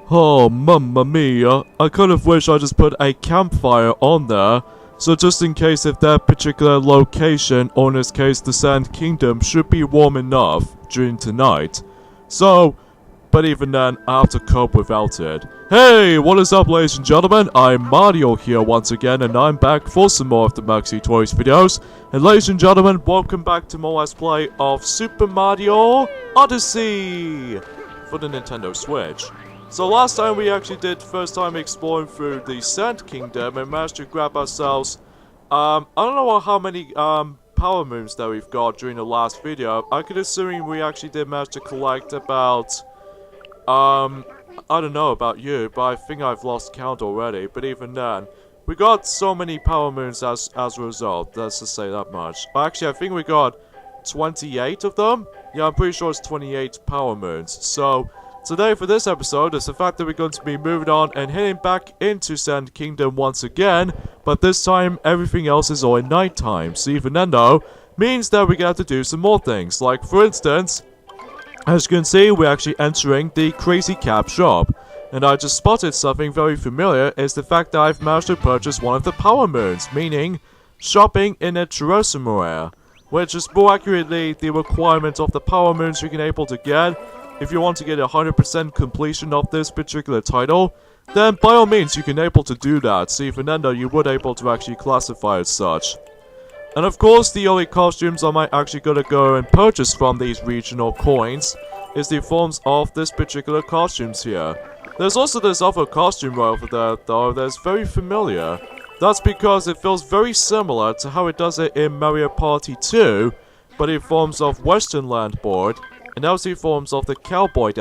Oh, mamma mia. I kind of wish I just put a campfire on there. So just in case if that particular location, or in this case the Sand Kingdom, should be warm enough during tonight. So, but even then, I have to cope without it. Hey, what is up ladies and gentlemen? I'm Mario here once again, and I'm back for some more of the Maxi Toys videos. And ladies and gentlemen, welcome back to more Let's Play of Super Mario Odyssey for the Nintendo Switch. So last time we actually did first time exploring through the Sand Kingdom and managed to grab ourselves, I don't know how many power moons that we've got during the last video. I could assume we actually did manage to collect about, I don't know about you, but I think I've lost count already. But even then, we got so many power moons as a result, let's just say that much. Actually, I think we got 28 of them? Yeah, I'm pretty sure it's 28 power moons. So today for this episode is the fact that we're going to be moving on and heading back into Sand Kingdom once again, but this time everything else is all at night time. So even then though, means that we're going to have to do some more things. Like for instance, as you can see, we're actually entering the Crazy Cap shop. And I just spotted something very familiar, is the fact that I've managed to purchase one of the power moons, meaning shopping in a Jerusalem, which is more accurately the requirement of the power moons you can able to get. If you want to get 100% completion of this particular title, then by all means you can able to do that. See, Fernando, you would able to actually classify as such. And of course, the only costumes I might actually gonna go and purchase from these regional coins is the forms of this particular costumes here. There's also this other costume right over there, though, that's very familiar. That's because it feels very similar to how it does it in Mario Party 2, but in forms of Western Land board. And also forms of the cowboy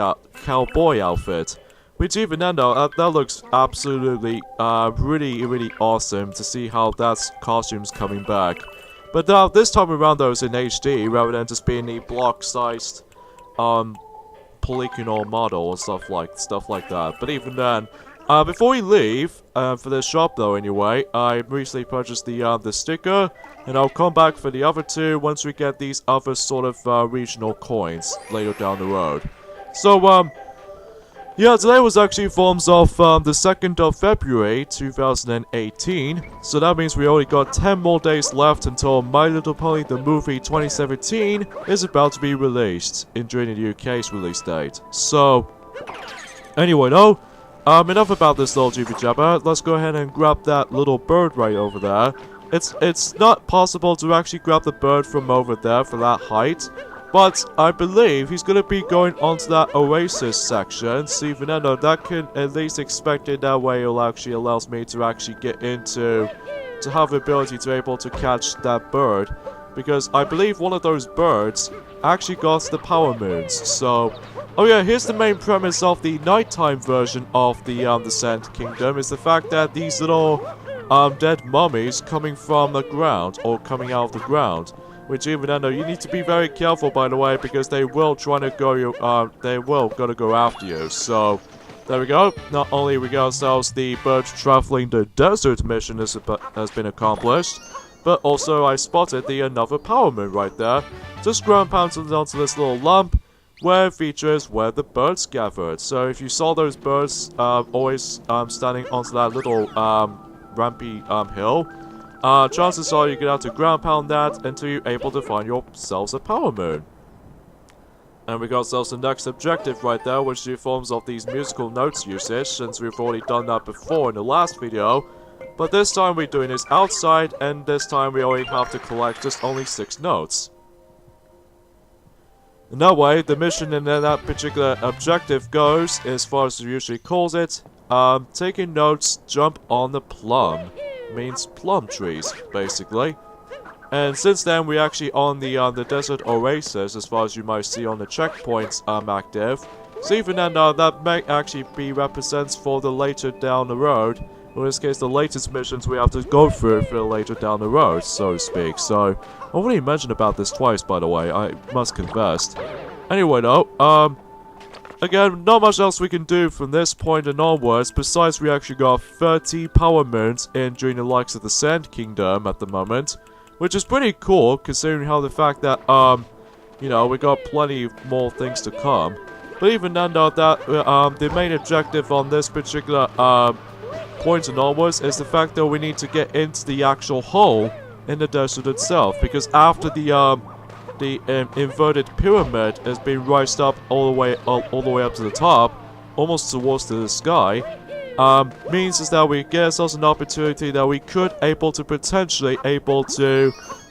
outfit, which even then though, that looks absolutely really awesome to see how that costume's coming back. But now this time around though, it's in HD rather than just being a block-sized polygonal model or stuff like that. But even then, before we leave for this shop though anyway, I recently purchased the sticker, and I'll come back for the other two once we get these other sort of regional coins later down the road. So yeah, today was actually forms of the 2nd of February 2018, so that means we only got 10 more days left until My Little Pony the Movie 2017 is about to be released during the UK's release date. So anyway though, enough about this little jibby jabber. Let's go ahead and grab that little bird right over there. It's not possible to actually grab the bird from over there for that height, but I believe he's gonna be going onto that Oasis section. So even though that can at least expect it that way, it actually allows me to actually get into, to have the ability to able to catch that bird, because I believe one of those birds actually got the power moons. So oh yeah, here's the main premise of the nighttime version of the Sand Kingdom, is the fact that these little dead mummies coming from the ground, or coming out of the ground, which even though you need to be very careful by the way, because they will try to go after you. So there we go. Not only we got ourselves the bird traveling the desert mission has been accomplished, but also I spotted the another power moon right there. Just ground pounded onto this little lump, where features where the birds gathered. So if you saw those birds always standing onto that little rampy hill, chances are you're gonna have to ground pound that until you're able to find yourselves a power moon. And we got ourselves the next objective right there, which is the forms of these musical notes usage, since we've already done that before in the last video. But this time we're doing this outside, and this time we only have to collect just only 6 notes. In that way, the mission in that particular objective goes, as far as it usually calls it, taking notes, jump on the plum. Means plum trees, basically. And since then, we're actually on the desert oasis, as far as you might see on the checkpoints active. So even then, that may actually be represents for the later down the road. In this case, the latest missions we have to go through for later down the road, so to speak. So I've already mentioned about this twice, by the way, I must confess. Anyway though, again, not much else we can do from this point and onwards, besides we actually got 30 power moons in during the likes of the Sand Kingdom at the moment, which is pretty cool, considering how the fact that, you know, we got plenty more things to come. But even then though, that the main objective on this particular point and onwards is the fact that we need to get into the actual hole in the desert itself, because after the inverted pyramid has been raised up all the way up to the top, almost towards the sky, means is that we get ourselves an opportunity that we could potentially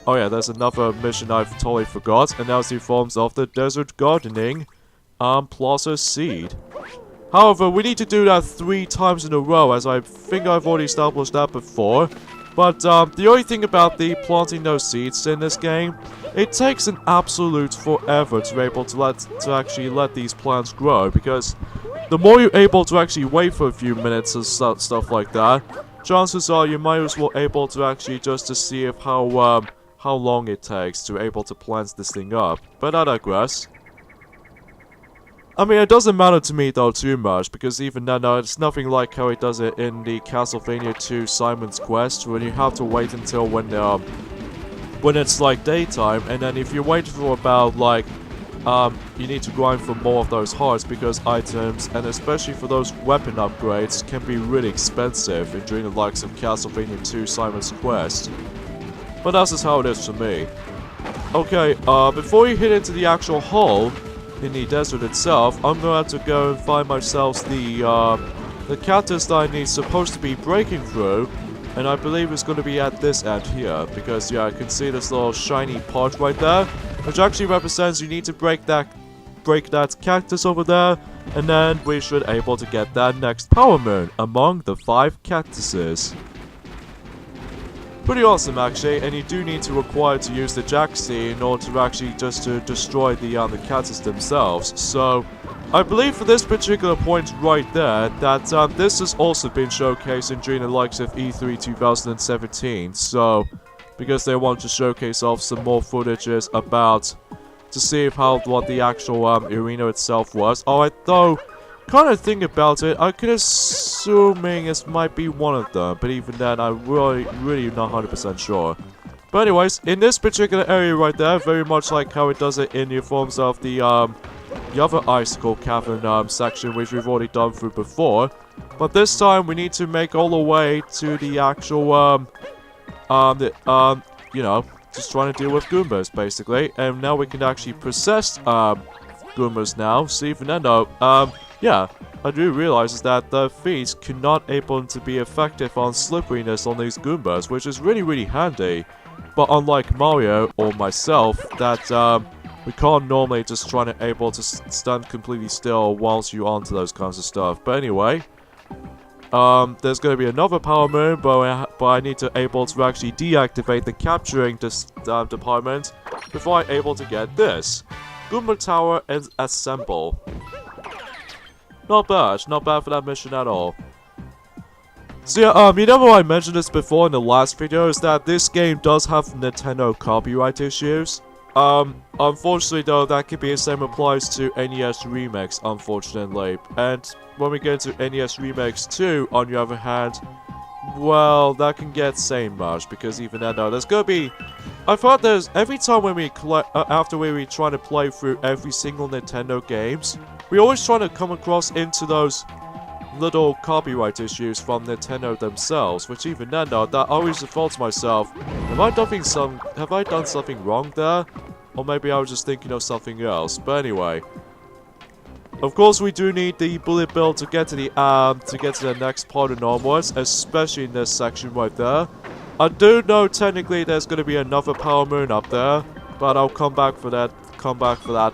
oh yeah, there's another mission I've totally forgot, and that's the forms of the desert gardening plaza seed. However, we need to do that 3 times in a row, as I think I've already established that before. But the only thing about the planting those seeds in this game, it takes an absolute forever to be able to actually let these plants grow, because the more you're able to actually wait for a few minutes and stuff like that, chances are you might as well able to actually just to see if how long it takes to able to plant this thing up. But I digress. I mean, it doesn't matter to me though too much, because even then, it's nothing like how it does it in the Castlevania 2 Simon's Quest, when you have to wait until when it's like daytime, and then if you wait for about like, you need to grind for more of those hearts, because items, and especially for those weapon upgrades, can be really expensive during the likes of Castlevania 2 Simon's Quest. But that's just how it is for me. Okay, before you hit into the actual hole in the desert itself, I'm going to have to go and find myself the cactus that I need supposed to be breaking through, and I believe it's going to be at this end here, because yeah, I can see this little shiny part right there, which actually represents you need to break that cactus over there, and then we should able to get that next power moon among the 5 cactuses. Pretty awesome actually, and you do need to require to use the Jaxi in order to actually just to destroy the cactus themselves. So I believe for this particular point right there that this has also been showcased during the likes of E3 2017. So because they want to showcase off some more footages about to see what the actual arena itself was. Alright, though, kind of think about it, I could assuming it might be one of them, but even then, I'm really not 100% sure. But anyways, in this particular area right there, very much like how it does it in the forms of the other icicle cavern section, which we've already done through before. But this time, we need to make all the way to the actual you know, just trying to deal with Goombas basically, and now we can actually possess Goombas now. So even then though, yeah, I do realize is that the feats cannot able to be effective on slipperiness on these Goombas, which is really handy. But unlike Mario or myself, that we can't normally just try to able to stand completely still whilst you're onto those kinds of stuff. But anyway, there's going to be another power moon, but I need to able to actually deactivate the capturing department before I'm able to get this. Goomba Tower and assemble. Not bad for that mission at all. So yeah, you know I mentioned this before in the last video, is that this game does have Nintendo copyright issues. Unfortunately though, that could be the same applies to NES Remix, unfortunately. And when we get into NES Remix 2, on the other hand, well, that can get same much, because even then though, there's gonna be... I've heard there's... Every time when we after we try to play through every single Nintendo games, we always try to come across into those little copyright issues from Nintendo themselves, which even then though, that always defaults myself, have I done something wrong there? Or maybe I was just thinking of something else. But anyway, of course we do need the bullet bill to get to the next part and onwards, especially in this section right there. I do know technically there's going to be another power moon up there, but I'll come back for that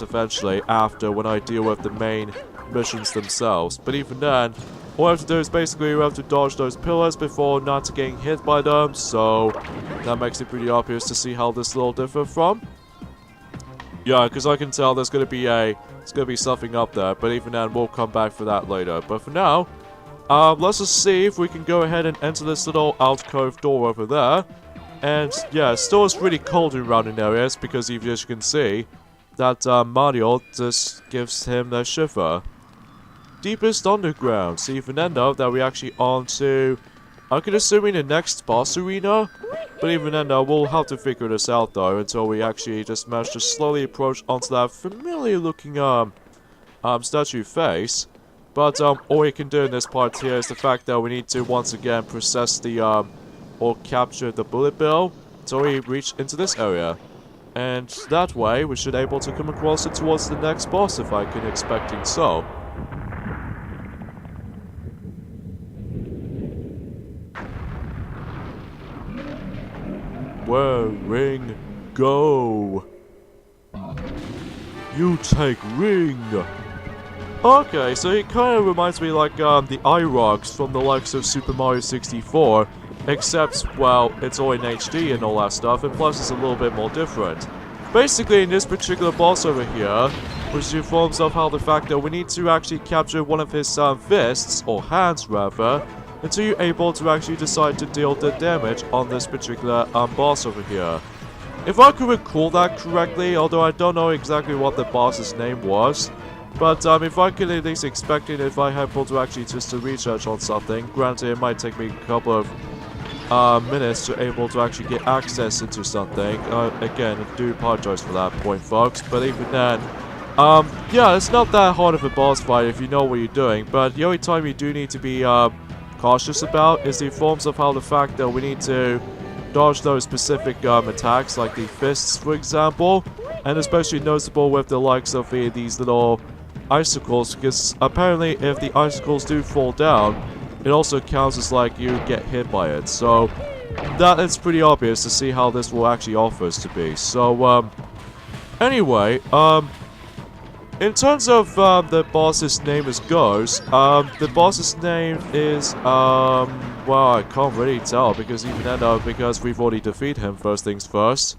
eventually after, when I deal with the main missions themselves. But even then, all I have to do is basically we have to dodge those pillars before not getting hit by them, so that makes it pretty obvious to see how this will differ from. Yeah, because I can tell there's going to be something up there, but even then we'll come back for that later. But for now, let's just see if we can go ahead and enter this little alcove door over there. And yeah, still it's really cold around in areas, because as you can see, that Mario just gives him the shiver. Deepest underground. So even then though, that we actually on to, I could assume in the next boss arena. But even then though, we'll have to figure this out though, until we actually just manage to slowly approach onto that familiar looking statue face. But all we can do in this part here is the fact that we need to once again process the or capture the bullet bill until we reach into this area. And that way we should able to come across it towards the next boss if I can expecting so. Where ring go? You take ring. Okay, so it kind of reminds me like the iRocks from the likes of Super Mario 64, except, well, it's all in HD and all that stuff, and plus it's a little bit more different. Basically, in this particular boss over here, which informs of how the fact that we need to actually capture one of his fists, or hands rather, until you're able to actually decide to deal the damage on this particular boss over here. If I could recall that correctly, although I don't know exactly what the boss's name was, but if I could at least expect it if I able to actually just to research on something, granted it might take me a couple of minutes to able to actually get access into something. Again, I do apologize for that point, folks, but even then, yeah, it's not that hard of a boss fight if you know what you're doing, but the only time you do need to be cautious about is the forms of how the fact that we need to dodge those specific attacks, like the fists, for example, and especially noticeable with the likes of these little icicles, because apparently if the icicles do fall down, it also counts as like you get hit by it. So that is pretty obvious to see how this will actually offer us to be. So anyway, in terms of the boss's name goes, the boss's name is well, I can't really tell because even then because we've already defeated him first things first,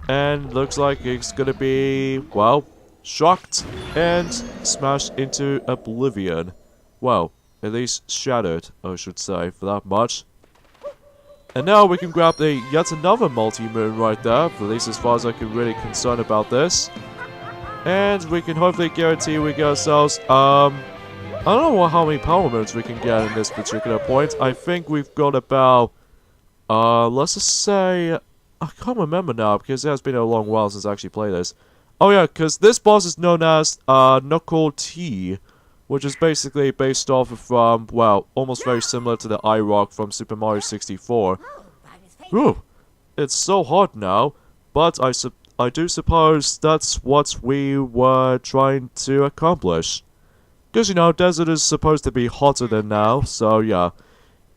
and looks like it's gonna be, well, shocked and smashed into oblivion. Well, at least shattered, I should say, for that much. And now we can grab the yet another multi-moon right there, at least as far as I can really concern about this. And we can hopefully guarantee we get ourselves, I don't know how many power moons we can get in this particular point. I think we've got about, let's just say, I can't remember now because it has been a long while since I actually played this. Oh yeah, because this boss is known as Knuckle T, which is basically based off of, well, almost very similar to the iRock from Super Mario 64. Whew, it's so hot now, but I do suppose that's what we were trying to accomplish. Because, you know, desert is supposed to be hotter than now, so yeah.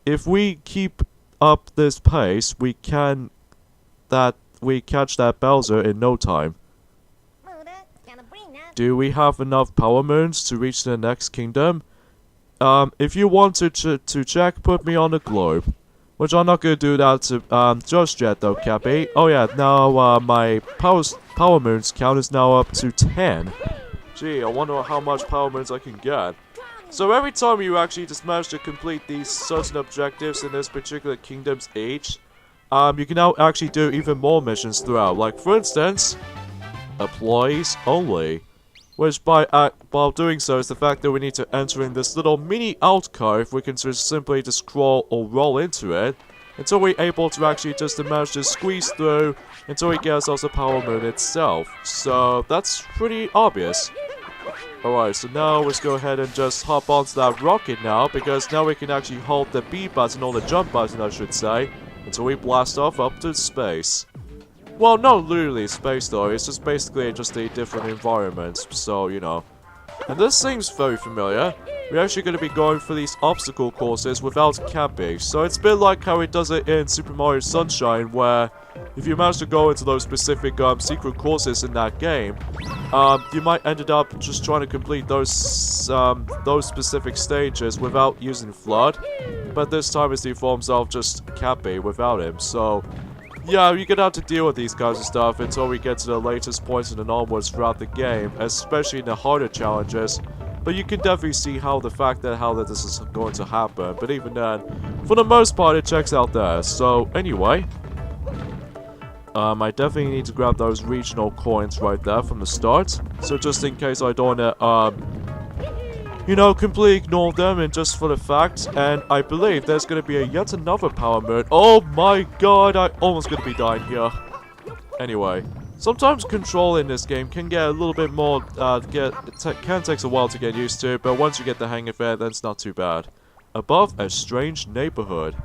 If we keep up this pace, we can catch that Bowser in no time. Do we have enough power moons to reach the next kingdom? If you want to check, put me on the globe. Which I'm not gonna do that to, just yet though, Cappy. Oh yeah, now, my power moons count is now up to 10. Gee, I wonder how much power moons I can get. So every time you actually just manage to complete these certain objectives in this particular kingdom's age, you can now actually do even more missions throughout. Like, for instance, employees only. Which while doing so is the fact that we need to enter in this little mini alcove. We can just simply just crawl or roll into it until we're able to actually just manage to squeeze through until we get ourselves a power moon itself. So that's pretty obvious. Alright, so now let's go ahead and just hop onto that rocket now, because now we can actually hold the B button or the jump button I should say, until we blast off up to space. Well, not literally space though, it's just basically just a different environment, so, you know. And this seems very familiar. We're actually going to be going for these obstacle courses without camping, so it's a bit like how it does it in Super Mario Sunshine, where if you manage to go into those specific secret courses in that game, you might end up just trying to complete those specific stages without using Flood, but this time it's the forms of just camping without him, so yeah, you're gonna have to deal with these kinds of stuff until we get to the latest points and onwards throughout the game, especially in the harder challenges. But you can definitely see how this is going to happen. But even then, for the most part, it checks out there. So anyway, I definitely need to grab those regional coins right there from the start. So just in case I don't you know, completely ignore them and just for the fact, and I believe there's going to be yet another power moon. Oh my god, I'm almost going to be dying here. Anyway, Sometimes control in this game can get a little bit more, can take a while to get used to, but once you get the hang of it, then it's not too bad. Above a strange neighborhood.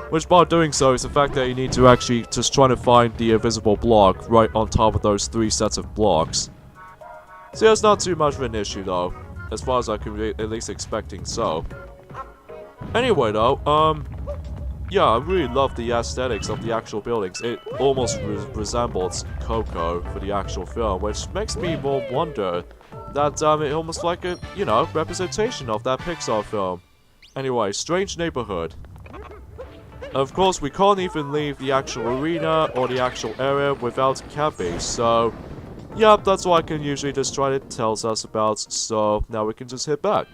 Which by doing so is the fact that you need to actually just try to find the invisible block right on top of those 3 sets of blocks. So it's not too much of an issue though, as far as I can be at least expecting so. Anyway though, yeah, I really love the aesthetics of the actual buildings. It almost resembles Coco for the actual film, which makes me more wonder that it almost like a, you know, representation of that Pixar film. Anyway, strange neighborhood. Of course, we can't even leave the actual arena or the actual area without Cappy, so yeah, that's what I can usually just try to tell us about, so now we can just hit back.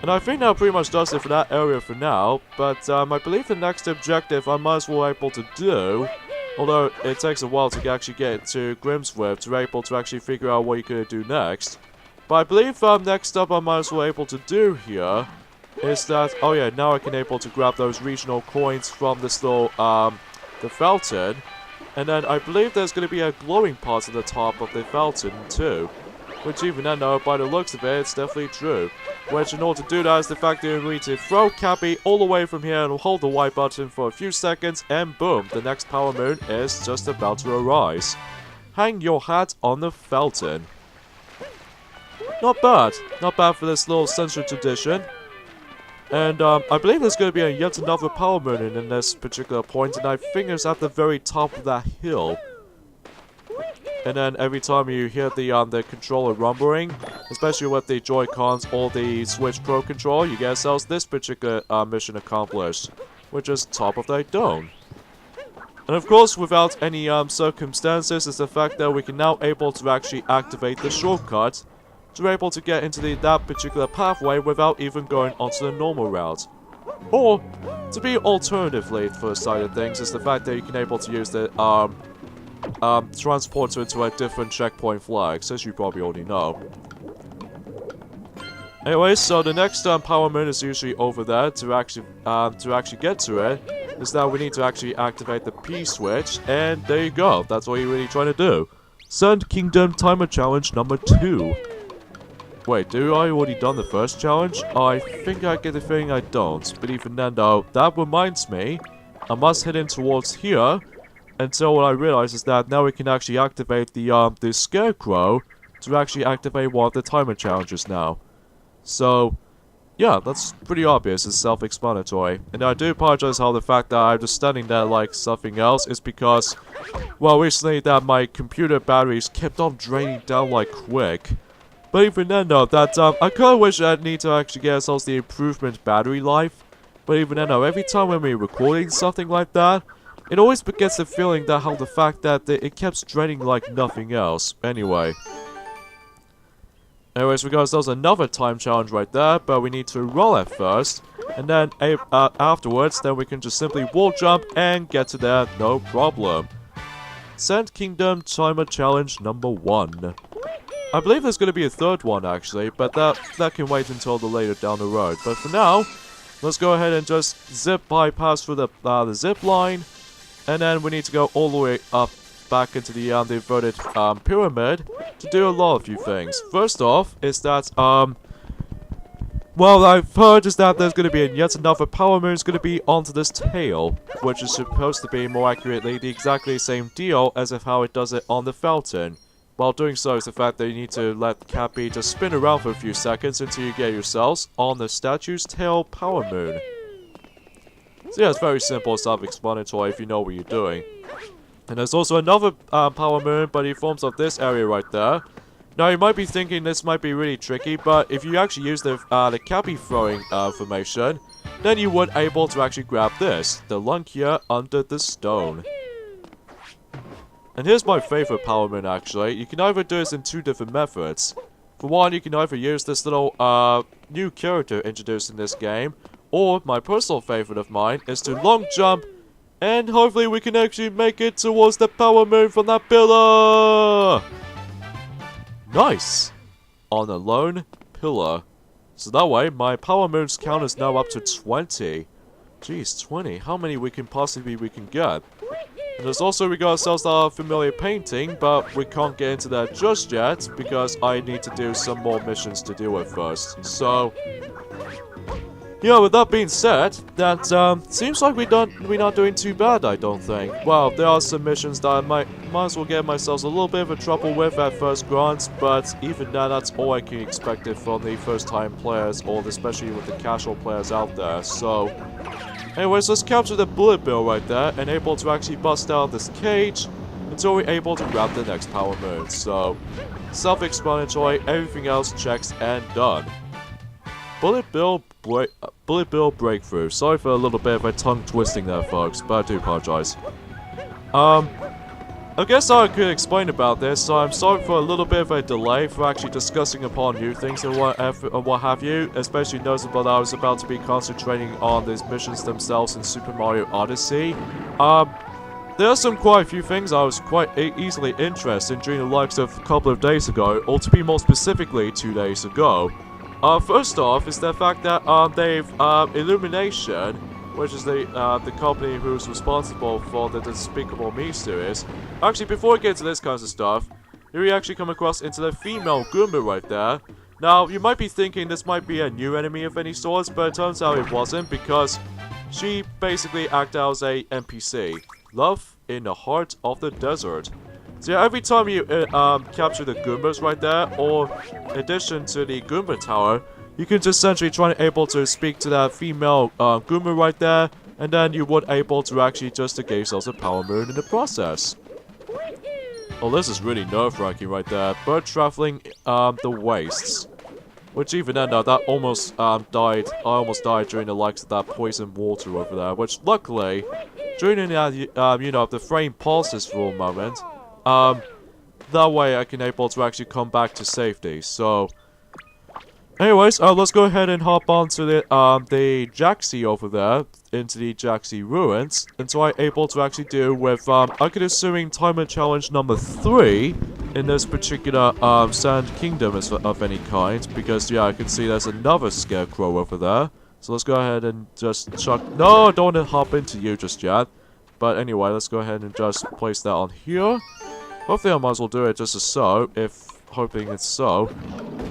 And I think that pretty much does it for that area for now, but I believe the next objective I might as well able to do, although it takes a while to actually get to grips with, to be able to actually figure out what you're going to do next. But I believe next up I might as well able to do here is that, oh yeah, now I can able to grab those regional coins from this little, the fountain, and then I believe there's going to be a glowing part at the top of the fountain too. Which even then though, by the looks of it, it's definitely true. Which in order to do that is the fact that you need to throw Cappy all the way from here and hold the Y button for a few seconds and boom, the next power moon is just about to arise. Hang your hat on the fountain. Not bad. Not bad for this little century tradition. And I believe there's going to be yet another power moon in this particular point, and I think it's at the very top of that hill. And then every time you hear the controller rumbling, especially with the Joy-Cons or the Switch Pro control, you get yourselves this particular mission accomplished, which is top of the dome. And of course, without any circumstances, is the fact that we can now able to actually activate the shortcut to be able to get into that particular pathway without even going onto the normal route. Or, to be alternatively for the side of things, is the fact that you can able to use the transporter to a different checkpoint flags, as you probably already know. Anyway, so the next power moon is usually over there. To actually get to it, is that we need to actually activate the P switch, and there you go. That's what you're really trying to do. Sand Kingdom Timer Challenge number 2. Wait, do I already done the first challenge? I think I get the feeling I don't. But even then though, that reminds me, I must head in towards here. Until what I realize is that now we can actually activate the Scarecrow to actually activate one of the timer challenges now. So, yeah, that's pretty obvious and self-explanatory. And I do apologize how the fact that I'm just standing there like something else is because, well, recently that my computer batteries kept on draining down like quick. But even then though, that I kinda wish I'd need to actually get ourselves the improvement battery life. But even then though, every time when we're recording something like that, it always gets the feeling that how the fact that it kept draining like nothing else. Anyways, we got ourselves another time challenge right there, but we need to roll it first. And then afterwards, then we can just simply wall jump and get to there, no problem. Sand Kingdom Timer Challenge number 1. I believe there's going to be a third one actually, but that can wait until the later down the road. But for now, let's go ahead and just zip bypass through the zip line. And then we need to go all the way up back into the inverted pyramid to do a lot of few things. First off is that well, I've heard is that there's going to be yet another power moon is going to be onto this tail, which is supposed to be more accurately the exactly same deal as of how it does it on the fountain. While doing so is the fact that you need to let Cappy just spin around for a few seconds until you get yourselves on the statue's tail power moon. So yeah, it's very simple, self-explanatory if you know what you're doing. And there's also another power moon, but it forms of this area right there. Now you might be thinking this might be really tricky, but if you actually use the Cappy throwing formation, then you would able to actually grab this, the lunk here under the stone. And here's my favorite power moon actually. You can either do this in 2 different methods. For one, you can either use this little new character introduced in this game, or my personal favorite of mine is to long jump, and hopefully we can actually make it towards the power moon from that pillar! Nice! On a lone pillar. So that way, my power moon's count is now up to 20. Jeez, 20. How many we can possibly get? And there's also, we got ourselves our familiar painting, but we can't get into that just yet, because I need to do some more missions to deal with first. So, yeah, with that being said, that seems like we're not doing too bad, I don't think. Well, there are some missions that I might as well get myself a little bit of a trouble with at first glance, but even then, that's all I can expect it from the first-time players, or especially with the casual players out there. So, anyways, let's capture the bullet bill right there, and able to actually bust out this cage until we're able to grab the next power moon. So, self-explanatory, everything else checks and done. Bullet bill breakthrough. Sorry for a little bit of a tongue twisting there, folks, but I do apologize. I guess I could explain about this, so I'm sorry for a little bit of a delay for actually discussing upon new things and what have you, especially noticeable that I was about to be concentrating on these missions themselves in Super Mario Odyssey. There are quite a few things I was quite easily interested in during the likes of a couple of days ago, or to be more specifically, 2 days ago. First off is the fact that they've Illumination, which is the company who's responsible for the Despicable Me series. Actually, before we get into this kind of stuff, here we actually come across into the female Goomba right there. Now, you might be thinking this might be a new enemy of any sorts, but it turns out it wasn't, because she basically acted as a NPC. Love in the heart of the desert. So yeah, every time you capture the Goombas right there, or in addition to the Goomba Tower, you can just essentially try and able to speak to that female Goomba right there, and then you would able to actually just to give yourselves a power moon in the process. Oh, this is really nerve-wracking right there. Bird traveling the wastes. Which even then, that almost died. I almost died during the likes of that poison water over there. Which luckily, during that, you know, the frame pauses for a moment. That way I can able to actually come back to safety. So, anyways, let's go ahead and hop onto the Jaxie over there, into the Jaxie ruins, until I'm able to actually do with, I could assuming timer challenge number 3 in this particular, Sand Kingdom of any kind, because, yeah, I can see there's another scarecrow over there. So let's go ahead and just chuck, no, I don't want to hop into you just yet. But anyway, let's go ahead and just place that on here. Hopefully I might as well do it just as so, if hoping it's so.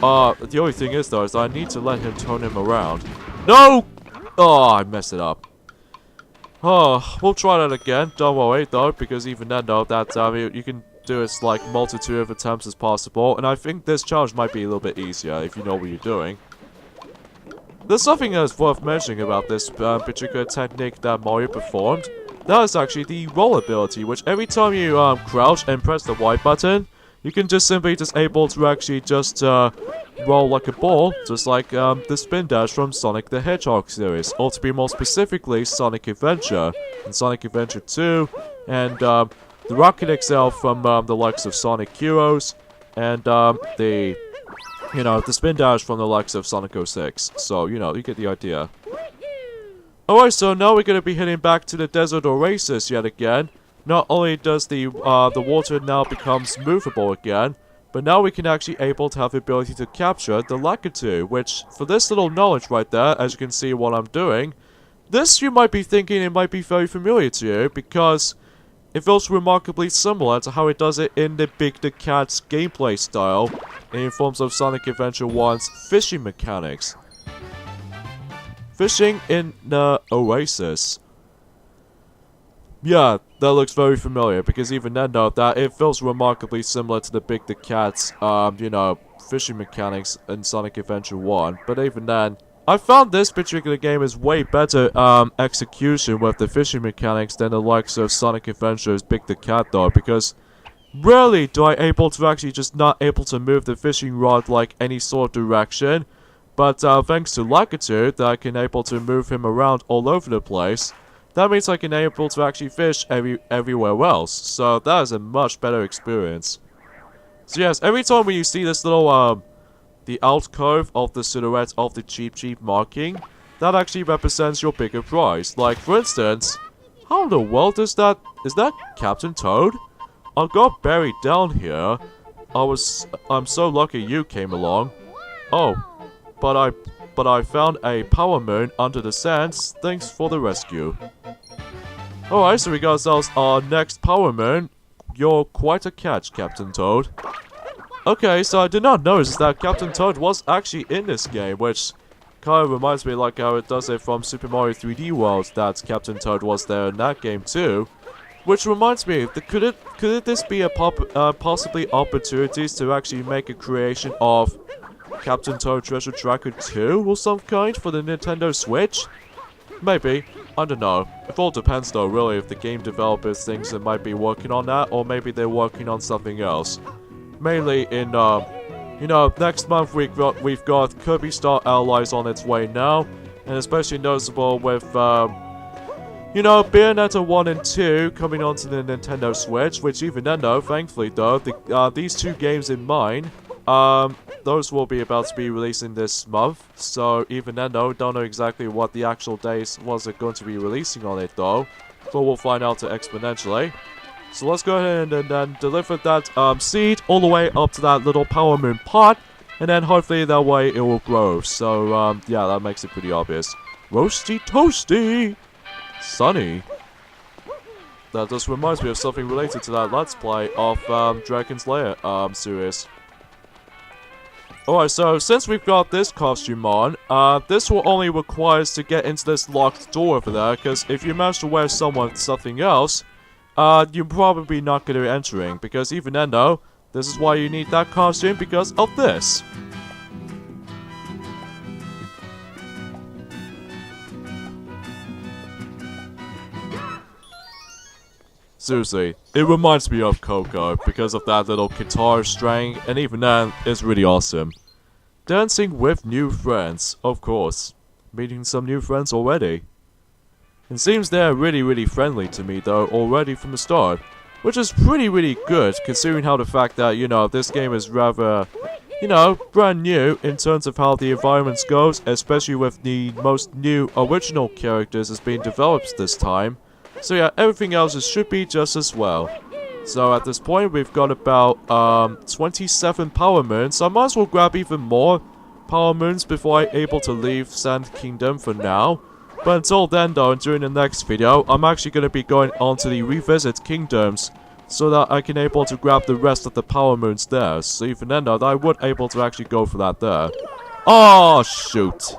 The only thing is though, is I need to let him turn him around. No! Oh, I messed it up. Oh, we'll try that again. Don't worry though, because even then though, that you can do as like multitude of attempts as possible, and I think this challenge might be a little bit easier if you know what you're doing. There's something that's worth mentioning about this particular technique that Mario performed. That is actually the roll ability, which every time you crouch and press the Y button, you can just simply able to actually just roll like a ball, just like the spin dash from Sonic the Hedgehog series, or to be more specifically, Sonic Adventure, and Sonic Adventure 2, and the Rocket XL from the likes of Sonic Heroes, and the spin dash from the likes of Sonic 06. So, you know, you get the idea. Alright, so now we're going to be heading back to the Desert Oasis yet again. Not only does the water now becomes movable again, but now we can actually able to have the ability to capture the Lakitu, which, for this little knowledge right there, as you can see what I'm doing, this you might be thinking it might be very familiar to you, because it feels remarkably similar to how it does it in the Big the Cat's gameplay style, in forms of Sonic Adventure 1's fishing mechanics. Fishing in the Oasis. Yeah, that looks very familiar, because even then though, that it feels remarkably similar to the Big the Cat's, fishing mechanics in Sonic Adventure 1, but even then, I found this particular game is way better, execution with the fishing mechanics than the likes of Sonic Adventure's Big the Cat though, because rarely do I able to actually just not able to move the fishing rod like any sort of direction. But thanks to Lakitu, that I can able to move him around all over the place, that means I can able to actually fish everywhere else. So that is a much better experience. So yes, every time when you see this little the alcove of the silhouette of the Cheep marking, that actually represents your bigger prize. Like for instance, how in the world is that Captain Toad? I got buried down here. I'm so lucky you came along. Oh. But I found a power moon under the sands. Thanks for the rescue. Alright, so we got ourselves our next Power Moon. You're quite a catch, Captain Toad. Okay, so I did not notice that Captain Toad was actually in this game, which kind of reminds me like how it does it from Super Mario 3D World, that Captain Toad was there in that game too. Which reminds me, could this be a possibly opportunities to actually make a creation of Captain Toad Treasure Tracker 2 or some kind for the Nintendo Switch? Maybe. I don't know. It all depends though, really, if the game developers thinks they might be working on that, or maybe they're working on something else. Mainly in, you know, next month we've got Kirby Star Allies on its way now, and especially noticeable with, you know, Bayonetta 1 and 2 coming onto the Nintendo Switch, which even then though, thankfully though, these two games in mind, those will be about to be releasing this month, so even then though, don't know exactly what the actual days was it going to be releasing on it though, but we'll find out exponentially. So let's go ahead and then deliver that seed all the way up to that little Power Moon pot, and then hopefully that way it will grow. So yeah, that makes it pretty obvious. Roasty toasty! Sunny. That just reminds me of something related to that Let's Play of Dragon's Lair series. Alright, so since we've got this costume on, this will only require us to get into this locked door over there, because if you manage to wear something else, you're probably not going to be entering, because even then though, this is why you need that costume, because of this. Seriously, it reminds me of Coco because of that little guitar string, and even then, it's really awesome. Dancing with new friends, of course. Meeting some new friends already. It seems they're really friendly to me though, already from the start. Which is pretty good, considering how the fact that, you know, this game is rather, you know, brand new in terms of how the environments goes, especially with the most new original characters as being developed this time. So yeah, everything else should be just as well. So at this point, we've got about 27 Power Moons, so I might as well grab even more Power Moons before I'm able to leave Sand Kingdom for now. But until then though, and during the next video, I'm actually going to be going on to the Revisit Kingdoms, so that I can able to grab the rest of the Power Moons there. So even then though, I would able to actually go for that there. Oh, shoot.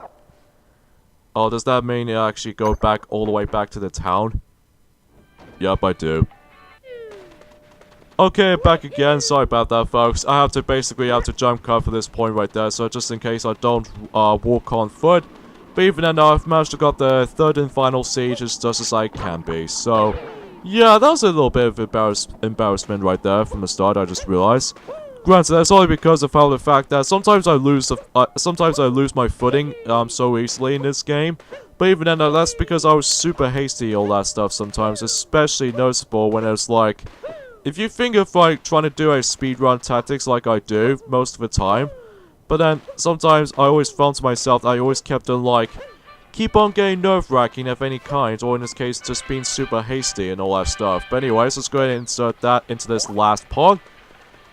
Oh, does that mean I actually go back all the way back to the town? Yep, I do. Okay, back again. Sorry about that, folks. I have to jump cut for this point right there, so just in case I don't walk on foot. But even then, I've managed to got the third and final siege as just as I can be. So, yeah, that was a little bit of embarrassment right there from the start, I just realized. Granted, that's only because of how the fact that sometimes I lose my footing so easily in this game. But even then, that's because I was super hasty, all that stuff sometimes, especially noticeable when it's like, if you think of like trying to do a speedrun tactics like I do most of the time, but then sometimes I always found to myself that I always kept on like, keep on getting nerve-wracking of any kind, or in this case, just being super hasty and all that stuff. But anyways, let's go ahead and insert that into this last pod.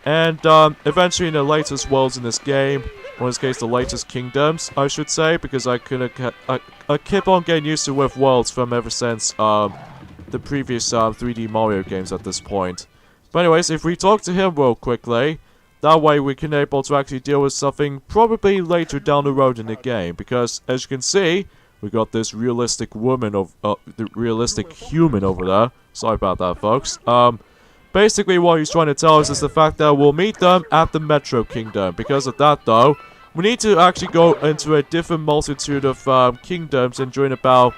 And eventually in the latest worlds in this game, or in this case the latest kingdoms, I should say, because I kept on getting used to with worlds from ever since the previous 3D Mario games at this point. But anyways, if we talk to him real quickly, that way we can able to actually deal with something probably later down the road in the game, because as you can see, we got this realistic woman of the realistic human over there. Sorry about that, folks. Basically what he's trying to tell us is the fact that we'll meet them at the Metro Kingdom. Because of that though, we need to actually go into a different multitude of kingdoms and during about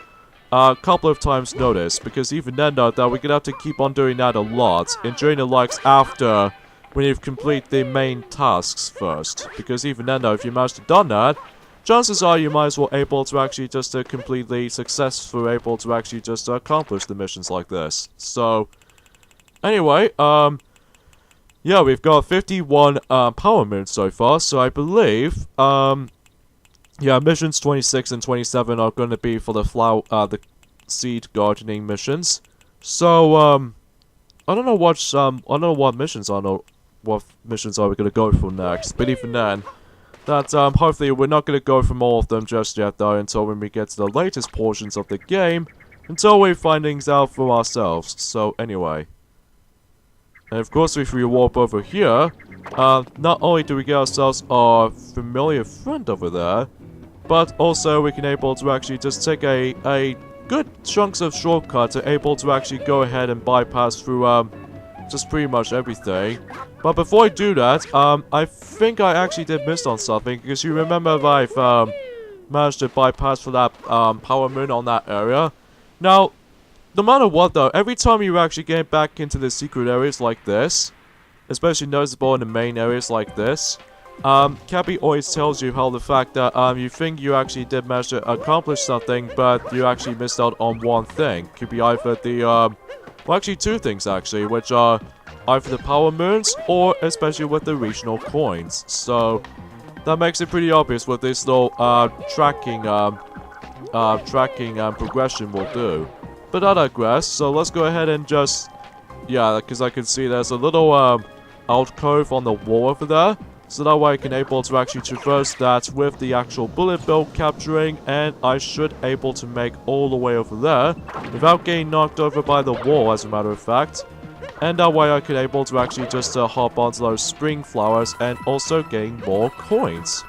a couple of times notice. Because even then though, that we're gonna have to keep on doing that a lot. And during the likes after when you complete the main tasks first. Because even then though, if you manage to done that, chances are you might as well able to actually just completely successfully able to actually just accomplish the missions like this. So anyway, yeah, we've got 51 Power Moons so far, so I believe, yeah, missions 26 and 27 are going to be for the seed gardening missions. So, I don't know what missions are we going to go for next, but even then, that, hopefully we're not going to go from all of them just yet, though, until when we get to the latest portions of the game, until we find things out for ourselves. So anyway. And of course, if we warp over here, not only do we get ourselves our familiar friend over there, but also we can able to actually just take a good chunks of shortcut to able to actually go ahead and bypass through just pretty much everything. But before I do that, I think I actually did miss on something, because you remember that I've managed to bypass for that power moon on that area. Now, no matter what though, every time you actually get back into the secret areas like this, especially noticeable in the main areas like this, Cappy always tells you how the fact that you think you actually did manage to accomplish something, but you actually missed out on one thing. Could be either the well, actually two things actually, which are either the power moons or especially with the regional coins. So that makes it pretty obvious what this little tracking progression will do. But I digress, so let's go ahead and just, yeah, because I can see there's a little alcove on the wall over there, so that way I can able to actually traverse that with the actual bullet bill capturing, and I should able to make all the way over there without getting knocked over by the wall, as a matter of fact. And that way I can able to actually just hop onto those spring flowers and also gain more coins.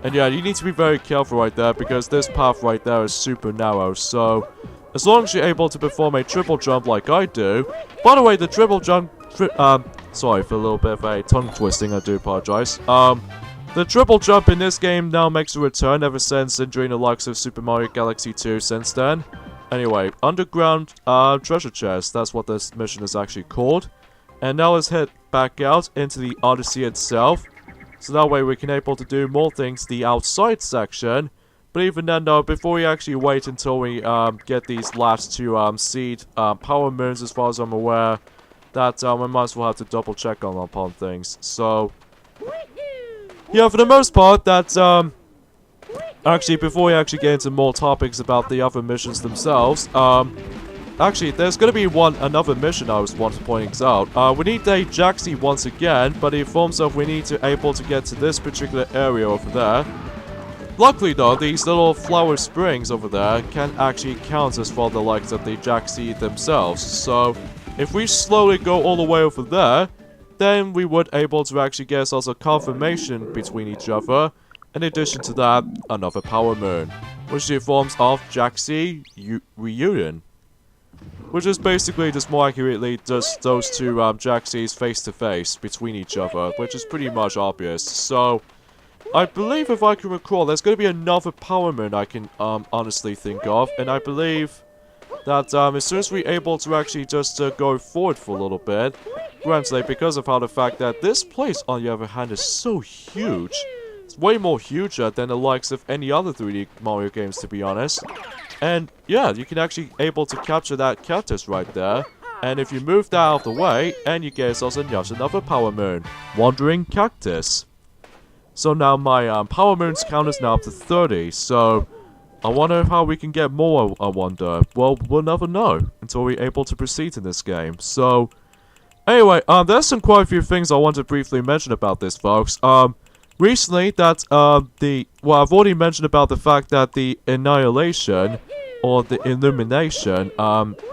And yeah, you need to be very careful right there, because this path right there is super narrow, so as long as you're able to perform a triple jump like I do. By the way, the triple jump, sorry for a little bit of a tongue twisting, I do apologize. The triple jump in this game now makes a return ever since during the likes of Super Mario Galaxy 2 since then. Anyway, underground treasure chest, that's what this mission is actually called. And now let's head back out into the Odyssey itself, so that way we can able to do more things the outside section. But even then though, before we actually wait until we get these last two seed power moons, as far as I'm aware, that we might as well have to double check upon things. So yeah, for the most part, that's actually, before we actually get into more topics about the other missions themselves, actually, there's gonna be another mission I was wanting to point out. We need a Jaxi once again, but in forms of we need to able to get to this particular area over there. Luckily though, these little flower springs over there can actually count as for the likes of the Jaxi themselves. So if we slowly go all the way over there, then we would able to actually get ourselves a confirmation between each other. In addition to that, another power moon, which is forms of Jaxi reunion, which is basically just more accurately just those two Jaxis face to face between each other, which is pretty much obvious. So I believe, if I can recall, there's going to be another power moon I can honestly think of, and I believe that as soon as we're able to actually just go forward for a little bit, granted, because of how the fact that this place, on the other hand, is so huge. It's way more huger than the likes of any other 3D Mario games, to be honest. And yeah, you can actually able to capture that cactus right there, and if you move that out of the way, and you get yourself yet another power moon, Wandering Cactus. So now my power moons count is now up to 30, so I wonder how we can get more, I wonder. Well, we'll never know until we're able to proceed in this game. So anyway, there's quite a few things I want to briefly mention about this, folks. Recently, that well, I've already mentioned about the fact that the Annihilation or the Illumination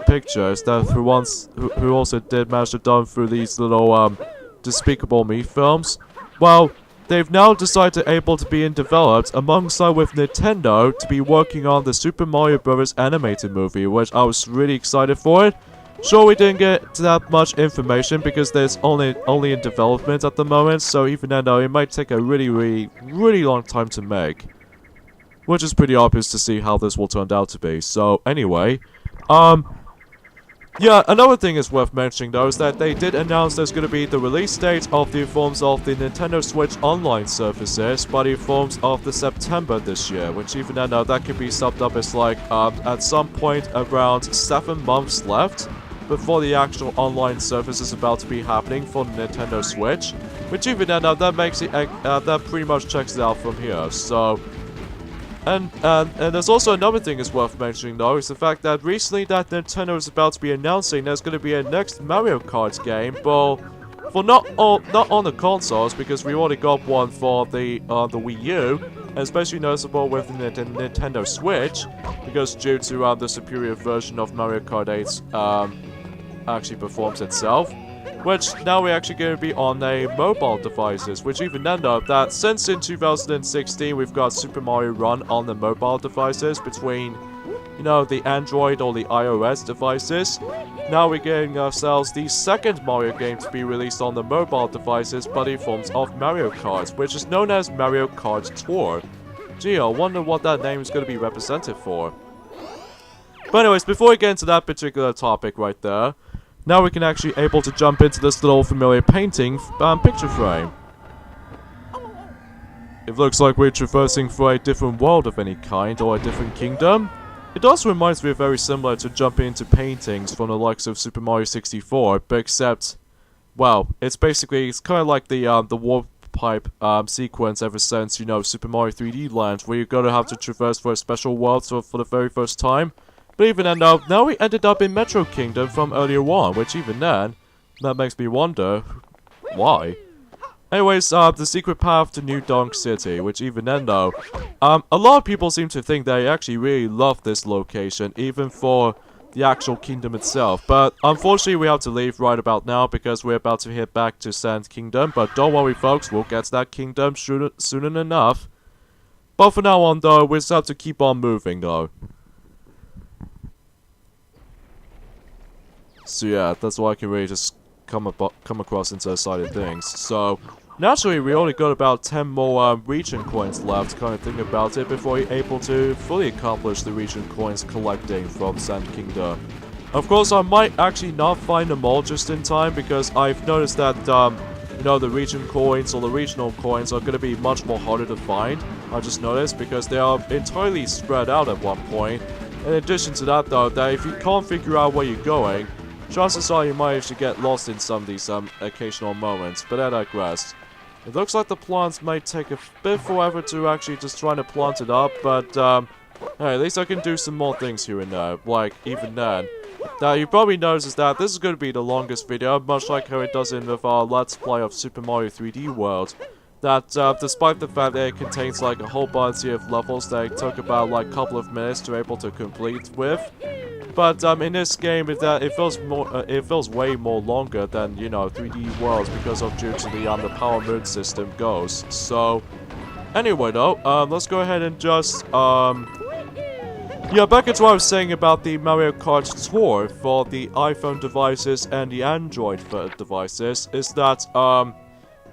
pictures that who also did manage to done through these little Despicable Me films. Well, they've now decided to able to be developed alongside with Nintendo to be working on the Super Mario Bros. Animated movie, which I was really excited for it. Sure, we didn't get that much information because there's only in development at the moment, so even then though, it might take a really long time to make. Which is pretty obvious to see how this will turn out to be. So anyway, yeah, another thing is worth mentioning though is that they did announce there's going to be the release date of the forms of the Nintendo Switch Online services by the forms of the September this year, which even then that could be summed up as like at some point around 7 months left before the actual online service is about to be happening for the Nintendo Switch, which even then that makes it that pretty much checks it out from here. So. And there's also another thing is worth mentioning though, is the fact that recently that Nintendo is about to be announcing there's going to be a next Mario Kart game, well, For not on the consoles, because we already got one for the Wii U, and especially noticeable with the Nintendo Switch, because due to the superior version of Mario Kart 8 actually performs itself. Which now we're actually going to be on a mobile devices, which even then though, that since in 2016 we've got Super Mario Run on the mobile devices between, you know, the Android or the iOS devices. Now we're getting ourselves the second Mario game to be released on the mobile devices, but in forms of Mario Kart, which is known as Mario Kart Tour. Gee, I wonder what that name is going to be represented for. But anyways, before we get into that particular topic right there, now we can actually able to jump into this little familiar painting picture frame. It looks like we're traversing through a different world of any kind, or a different kingdom. It also reminds me of very similar to jumping into paintings from the likes of Super Mario 64, but except, well, it's kind of like the warp pipe sequence ever since, you know, Super Mario 3D Land, where you're gonna have to traverse for a special world for the very first time. But even then, now we ended up in Metro Kingdom from earlier on, which even then, that makes me wonder, why? Anyways, the secret path to New Donk City, which even then though, a lot of people seem to think they actually really love this location, even for the actual kingdom itself. But unfortunately, we have to leave right about now because we're about to head back to Sand Kingdom. But don't worry, folks, we'll get to that kingdom soon enough. But for now on, though, we just have to keep on moving, though. So yeah, that's why I can really just come across into the side of things. So, naturally, we only got about 10 more region coins left, kind of think about it, before we're able to fully accomplish the region coins collecting from Sand Kingdom. Of course, I might actually not find them all just in time, because I've noticed that, you know, the region coins or the regional coins are going to be much more harder to find. I just noticed, because they are entirely spread out at one point. In addition to that, though, that if you can't figure out where you're going, chances are you might actually get lost in some of these occasional moments, but I digress. It looks like the plants might take a bit forever to actually just trying to plant it up, but hey, at least I can do some more things here and there, like even then. Now you probably noticed that this is going to be the longest video, much like how it does in with our Let's Play of Super Mario 3D World. That despite the fact that it contains like a whole bunch of levels that it took about like a couple of minutes to able to complete with. But in this game, it feels way more longer than, you know, 3D Worlds because of due to the Power Moon system goes. So anyway though, let's go ahead and just yeah, back into what I was saying about the Mario Kart Tour for the iPhone devices and the Android devices is that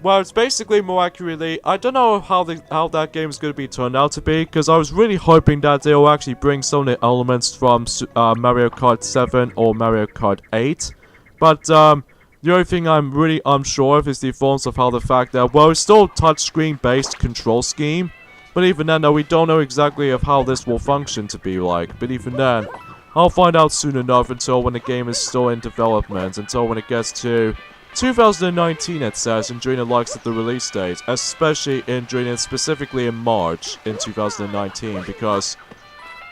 well, it's basically more accurately, I don't know how that game is going to be turned out to be, because I was really hoping that they will actually bring some of the elements from Mario Kart 7 or Mario Kart 8. But the only thing I'm really unsure of is the forms of how the fact that, well, it's still a touchscreen based control scheme, but even then, we don't know exactly of how this will function to be like. But even then, I'll find out soon enough until when the game is still in development, until when it gets to 2019 it says, and during the likes of the release date, especially specifically in March in 2019, because,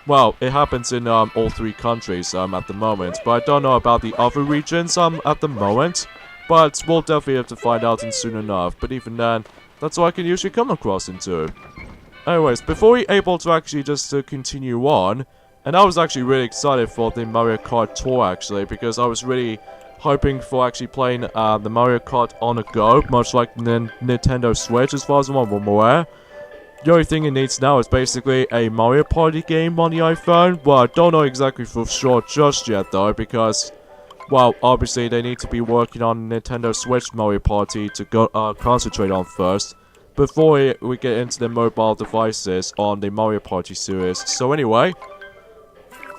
well, it happens in all three countries at the moment, but I don't know about the other regions at the moment, but we'll definitely have to find out soon enough. But even then, that's what I can usually come across into. Anyways, before we're able to actually just continue on, and I was actually really excited for the Mario Kart Tour actually, because I was really hoping for actually playing the Mario Kart on a go, much like the Nintendo Switch as far as I'm aware. The only thing it needs now is basically a Mario Party game on the iPhone. Well, I don't know exactly for sure just yet though, because, well, obviously they need to be working on Nintendo Switch Mario Party to go concentrate on first, before we get into the mobile devices on the Mario Party series. So anyway,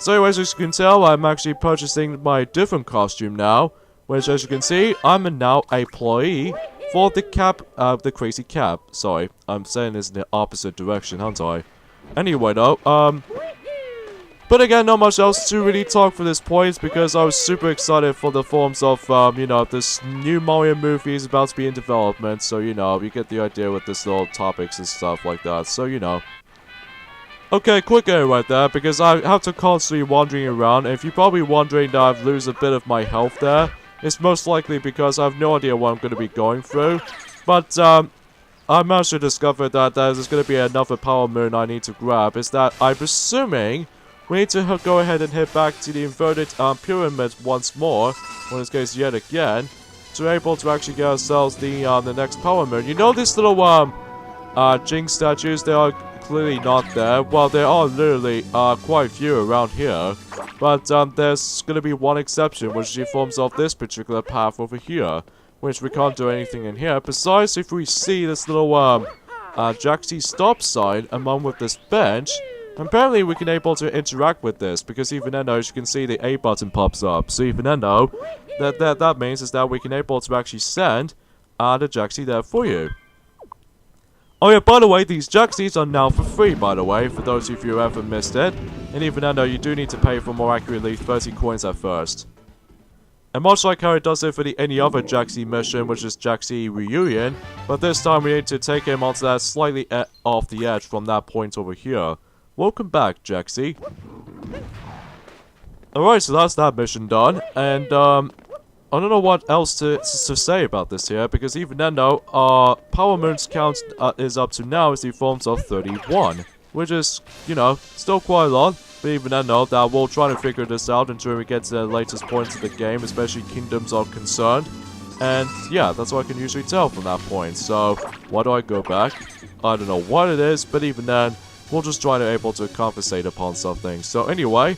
as you can tell, I'm actually purchasing my different costume now, which, as you can see, I'm now a employee for the Crazy Cap. Sorry, I'm saying this in the opposite direction, aren't I? Anyway, though, but again, not much else to really talk for this point, because I was super excited for the forms of, you know, this new Mario movie is about to be in development, so, you know, you get the idea with this little topics and stuff like that, so, you know. Okay, quick error right there, because I have to constantly wandering around. If you're probably wondering that I've lost a bit of my health there, it's most likely because I have no idea what I'm going to be going through. But, I managed to discover that there's going to be another power moon I need to grab. Is that I'm assuming we need to go ahead and head back to the inverted pyramid once more, in this case yet again, to be able to actually get ourselves the next power moon. You know these little Jinx statues? They are clearly not there. Well, there are literally quite a few around here, but there's going to be one exception, which forms of this particular path over here, which we can't do anything in here. Besides, if we see this little Jaxi stop sign along with this bench, apparently we can able to interact with this, because even then, as you can see, the A button pops up. So even then, that means is that we can able to actually send the Jaxi there for you. Oh yeah, by the way, these Jaxis are now for free, by the way, for those of you who haven't missed it. And even then, you do need to pay for more accurately 30 coins at first. And much like how it does it for any other Jaxi mission, which is Jaxi Reunion, but this time we need to take him onto that slightly off the edge from that point over here. Welcome back, Jaxi. Alright, so that's that mission done, and I don't know what else to say about this here, because even then though, our power moons count is up to now is the forms of 31, which is, you know, still quite a lot. But even then though, that we'll try to figure this out until we get to the latest points of the game, especially kingdoms are concerned. And yeah, that's what I can usually tell from that point. So, why do I go back? I don't know what it is, but even then, we'll just try to able to compensate upon something. So anyway,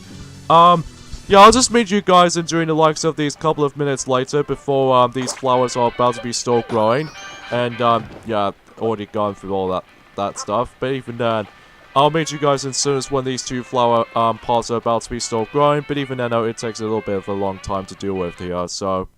yeah, I'll just meet you guys during the likes of these couple of minutes later before these flowers are about to be still growing. And yeah, already gone through all that stuff. But even then, I'll meet you guys as soon as when these two flower pods are about to be still growing. But even then, it takes a little bit of a long time to deal with here. So,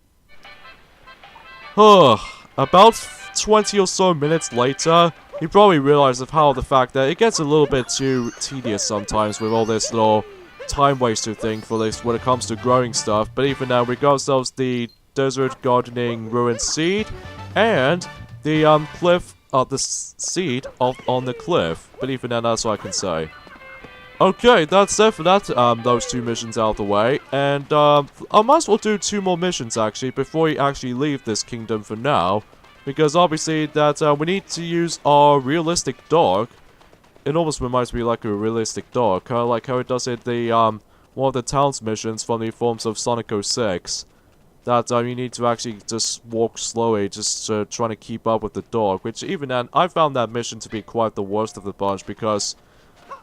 about 20 or so minutes later, you probably realize of how the fact that it gets a little bit too tedious sometimes with all this little time waster thing for this when it comes to growing stuff. But even now, we got ourselves the desert gardening ruined seed and the cliff, the seed on the cliff. But even then, that's what I can say. Okay, that's it for that, those two missions out of the way. And I might as well do 2 more missions actually before we actually leave this kingdom for now. Because obviously that we need to use our realistic dog. It almost reminds me like a realistic dog, kind of like how it does it the one of the town's missions from the forms of Sonic 06. That you need to actually just walk slowly, just trying to keep up with the dog. Which even then, I found that mission to be quite the worst of the bunch because,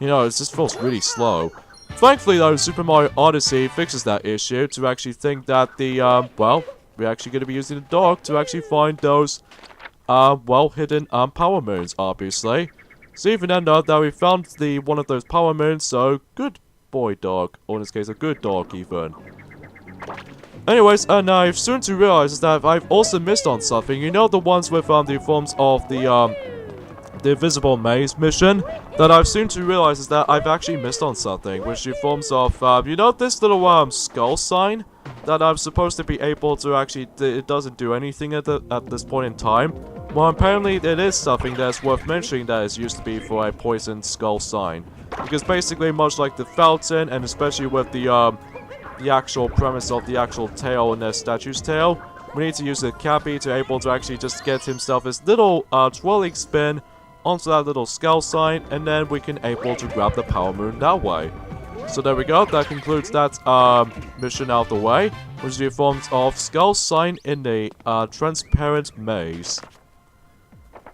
you know, it just feels really slow. Thankfully though, Super Mario Odyssey fixes that issue to actually think that the, well, we're actually going to be using the dog to actually find those, well, hidden, power moons, obviously. So even then, though, that we found one of those power moons, so good boy dog, or in this case, a good dog, even. Anyways, and I've soon to realize that I've also missed on something. You know the ones with, the forms of the Invisible Maze mission? That I've soon to realize is that I've actually missed on something, which the forms of, you know this little, skull sign? That I'm supposed to be able to actually, it doesn't do anything at this point in time. Well, apparently it is something that's worth mentioning that is used to be for a poisoned skull sign. Because basically, much like the fountain, and especially with the actual premise of the actual tail in the statue's tail, we need to use the Cappy to able to actually just get himself his little twirling spin onto that little skull sign, and then we can able to grab the power moon that way. So there we go, that concludes that mission out of the way, which is the forms of skull sign in the transparent maze.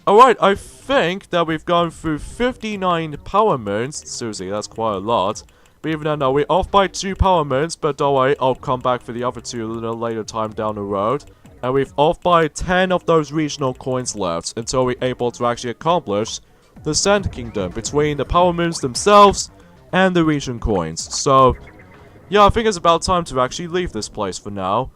Alright, I think that we've gone through 59 power moons. Seriously, that's quite a lot. But even though, no, we're off by 2 power moons, but don't worry, I'll come back for the other 2 a little later time down the road. And we've off by 10 of those regional coins left until we're able to actually accomplish the Sand Kingdom between the power moons themselves and the region coins. So, yeah, I think it's about time to actually leave this place for now.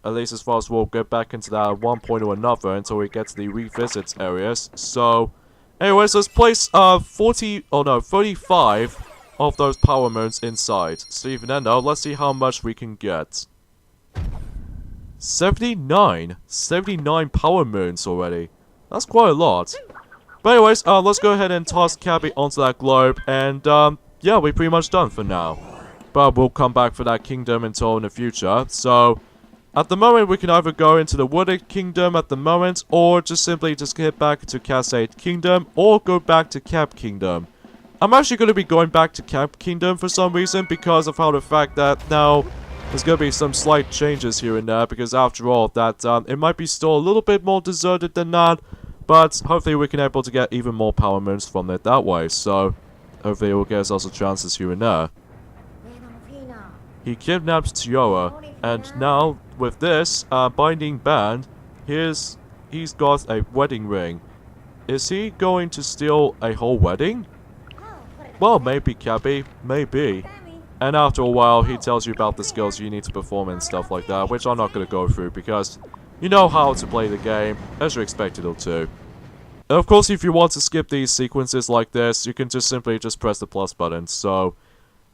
At least as far as we'll get back into that at one point or another until we get to the revisit areas. So, anyways, let's place 35 of those power moons inside. So even then though, let's see how much we can get. 79 power moons already. That's quite a lot. But anyways, let's go ahead and toss Cabby onto that globe, and yeah, we're pretty much done for now. But we'll come back for that kingdom until in the future. So, At the moment, we can either go into the Wooded Kingdom at the moment, or just simply just get back to Cascade Kingdom, or go back to Cap Kingdom. I'm actually going to be going back to Cap Kingdom for some reason, because of how the fact that now there's going to be some slight changes here and there, because after all, that it might be still a little bit more deserted than that, but hopefully we can able to get even more power moons from it that way, so hopefully it will get us also chances here and there. He kidnapped Tiora, and now, with this, binding band, he's got a wedding ring. Is he going to steal a whole wedding? Well, maybe, Cabby, maybe. And after a while, he tells you about the skills you need to perform and stuff like that, which I'm not going to go through, because you know how to play the game, as you're expected to. And of course, if you want to skip these sequences like this, you can just simply just press the plus button, so...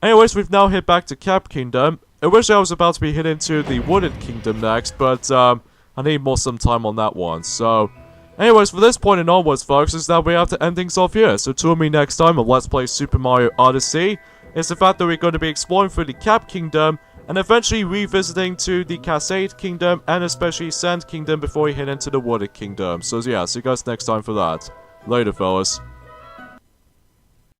Anyways, we've now hit back to Cap Kingdom. I wish I was about to be hit into the Wooded Kingdom next, but I need some time on that one. So, anyways, for this point and onwards, folks, is that we have to end things off here. So tune me next time on Let's Play Super Mario Odyssey. It's the fact that we're going to be exploring through the Cap Kingdom, and eventually revisiting to the Cascade Kingdom, and especially Sand Kingdom before we head into the Wooded Kingdom. So yeah, see you guys next time for that. Later, fellas.